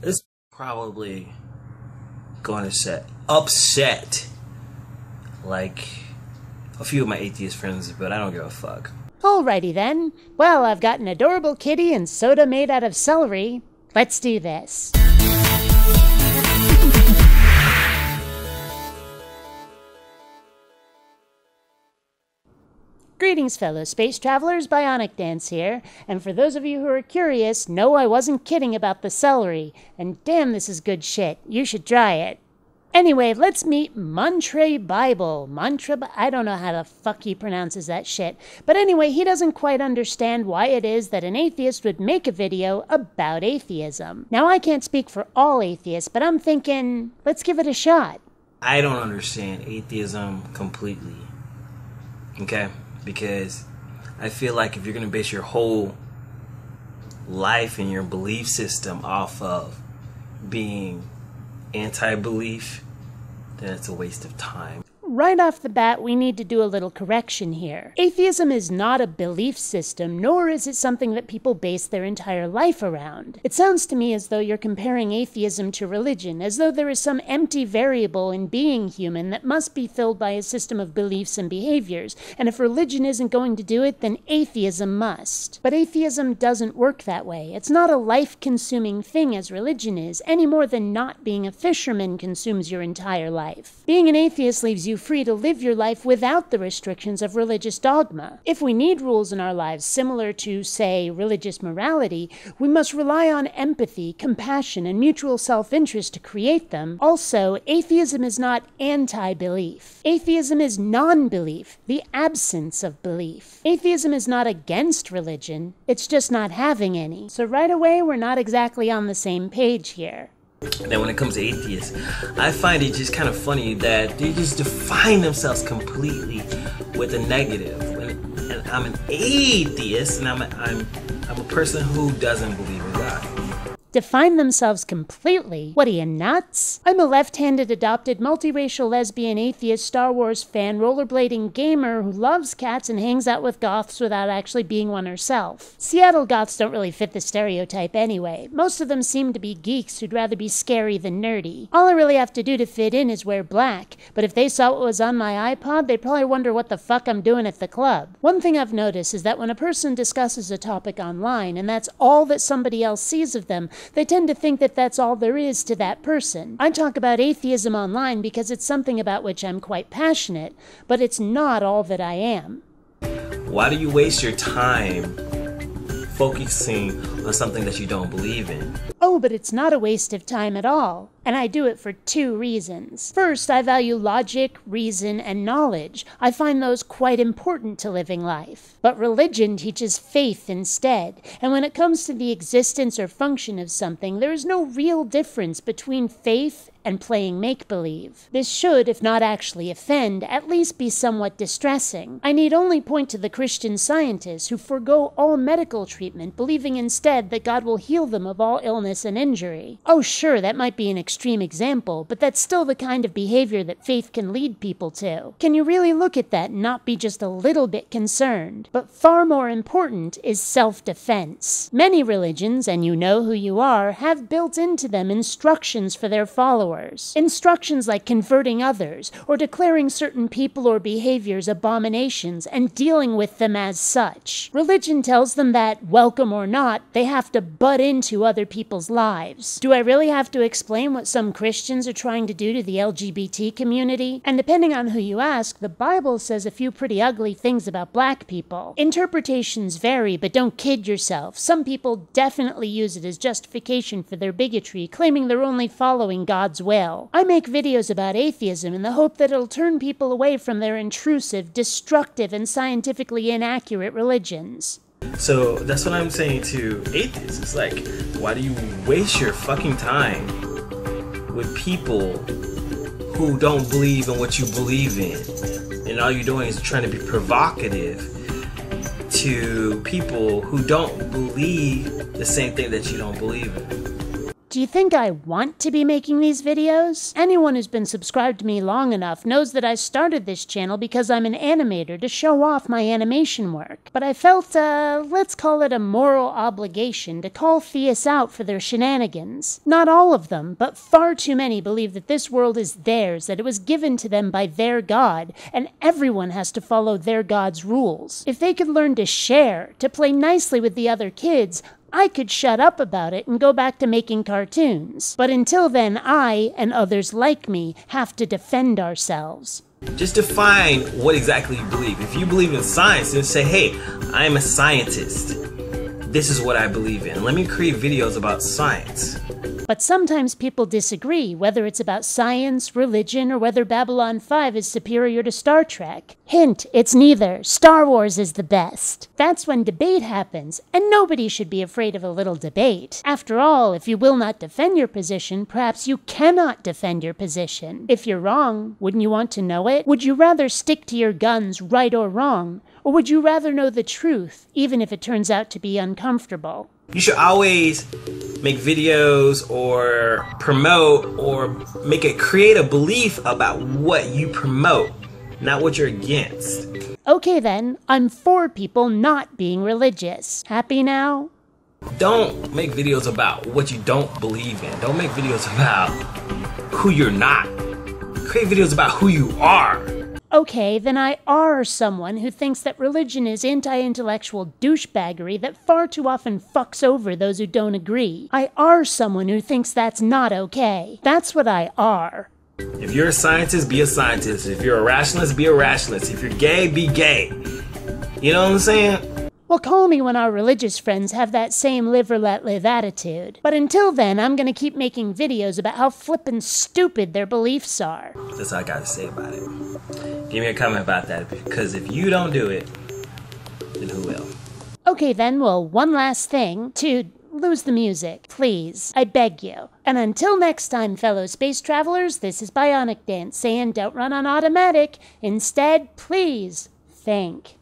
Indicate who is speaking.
Speaker 1: It's probably going to upset like a few of my atheist friends, but I don't give a fuck.
Speaker 2: Alrighty then. Well, I've got an adorable kitty and soda made out of celery. Let's do this. Greetings, fellow space travelers, BionicDance here, and for those of you who are curious, no, I wasn't kidding about the celery, and damn, this is good shit. You should try it. Anyway, let's meet Montre Bible. I don't know how the fuck he pronounces that shit. But anyway, he doesn't quite understand why it is that an atheist would make a video about atheism. Now, I can't speak for all atheists, but I'm thinking, let's give it a shot.
Speaker 1: I don't understand atheism completely. Okay? Because I feel like if you're going to base your whole life and your belief system off of being anti-belief, then it's a waste of time.
Speaker 2: Right off the bat, we need to do a little correction here. Atheism is not a belief system, nor is it something that people base their entire life around. It sounds to me as though you're comparing atheism to religion, as though there is some empty variable in being human that must be filled by a system of beliefs and behaviors, and if religion isn't going to do it, then atheism must. But atheism doesn't work that way. It's not a life-consuming thing as religion is, any more than not being a fisherman consumes your entire life. Being an atheist leaves you free to live your life without the restrictions of religious dogma. If we need rules in our lives similar to, say, religious morality, we must rely on empathy, compassion, and mutual self-interest to create them. Also, atheism is not anti-belief. Atheism is non-belief, the absence of belief. Atheism is not against religion, it's just not having any. So right away, we're not exactly on the same page here.
Speaker 1: And then when it comes to atheists, I find it just kind of funny that they just define themselves completely with a negative. And I'm an atheist, and I'm a person who doesn't believe in God.
Speaker 2: Define themselves completely? What are you, nuts? I'm a left-handed adopted multiracial lesbian atheist Star Wars fan rollerblading gamer who loves cats and hangs out with goths without actually being one herself. Seattle goths don't really fit the stereotype anyway. Most of them seem to be geeks who'd rather be scary than nerdy. All I really have to do to fit in is wear black, but if they saw what was on my iPod, they'd probably wonder what the fuck I'm doing at the club. One thing I've noticed is that when a person discusses a topic online and that's all that somebody else sees of them, they tend to think that that's all there is to that person. I talk about atheism online because it's something about which I'm quite passionate, but it's not all that I am.
Speaker 1: Why do you waste your time focusing on something that you don't believe in?
Speaker 2: Oh, but it's not a waste of time at all. And I do it for two reasons. First, I value logic, reason, and knowledge. I find those quite important to living life. But religion teaches faith instead. And when it comes to the existence or function of something, there is no real difference between faith and playing make-believe. This should, if not actually offend, at least be somewhat distressing. I need only point to the Christian Scientists who forego all medical treatment, believing instead that God will heal them of all illness and injury. Oh sure, that might be an extreme example, but that's still the kind of behavior that faith can lead people to. Can you really look at that and not be just a little bit concerned? But far more important is self-defense. Many religions, and you know who you are, have built into them instructions for their followers. Instructions like converting others, or declaring certain people or behaviors abominations and dealing with them as such. Religion tells them that, welcome or not, they have to butt into other people's lives. Do I really have to explain what some Christians are trying to do to the LGBT community? And depending on who you ask, the Bible says a few pretty ugly things about black people. Interpretations vary, but don't kid yourself. Some people definitely use it as justification for their bigotry, claiming they're only following God's will. I make videos about atheism in the hope that it'll turn people away from their intrusive, destructive, and scientifically inaccurate religions.
Speaker 1: So that's what I'm saying to atheists. It's like, why do you waste your fucking time with people who don't believe in what you believe in? And all you're doing is trying to be provocative to people who don't believe the same thing that you don't believe in.
Speaker 2: Do you think I want to be making these videos? Anyone who's been subscribed to me long enough knows that I started this channel because I'm an animator to show off my animation work. But I felt, let's call it a moral obligation to call theists out for their shenanigans. Not all of them, but far too many believe that this world is theirs, that it was given to them by their God, and everyone has to follow their God's rules. If they could learn to share, to play nicely with the other kids, I could shut up about it and go back to making cartoons. But until then, I, and others like me, have to defend ourselves.
Speaker 1: Just define what exactly you believe. If you believe in science, then say, hey, I'm a scientist. This is what I believe in. Let me create videos about science.
Speaker 2: But sometimes people disagree, whether it's about science, religion, or whether Babylon 5 is superior to Star Trek. Hint, it's neither. Star Wars is the best. That's when debate happens, and nobody should be afraid of a little debate. After all, if you will not defend your position, perhaps you cannot defend your position. If you're wrong, wouldn't you want to know it? Would you rather stick to your guns, right or wrong? Or would you rather know the truth, even if it turns out to be uncomfortable?
Speaker 1: You should always make videos or promote or create a belief about what you promote, not what you're against.
Speaker 2: Okay then, I'm for people not being religious. Happy now?
Speaker 1: Don't make videos about what you don't believe in. Don't make videos about who you're not. Create videos about who you are.
Speaker 2: Okay, then I are someone who thinks that religion is anti-intellectual douchebaggery that far too often fucks over those who don't agree. I are someone who thinks that's not okay. That's what I are.
Speaker 1: If you're a scientist, be a scientist. If you're a rationalist, be a rationalist. If you're gay, be gay. You know what I'm saying?
Speaker 2: Well, call me when our religious friends have that same live or let live attitude. But until then, I'm gonna keep making videos about how flippin' stupid their beliefs are.
Speaker 1: That's all I gotta say about it. Give me a comment about that, because if you don't do it, then who will?
Speaker 2: Okay then, well, one last thing. To lose the music, please. I beg you. And until next time, fellow space travelers, this is BionicDance saying don't run on automatic. Instead, please think.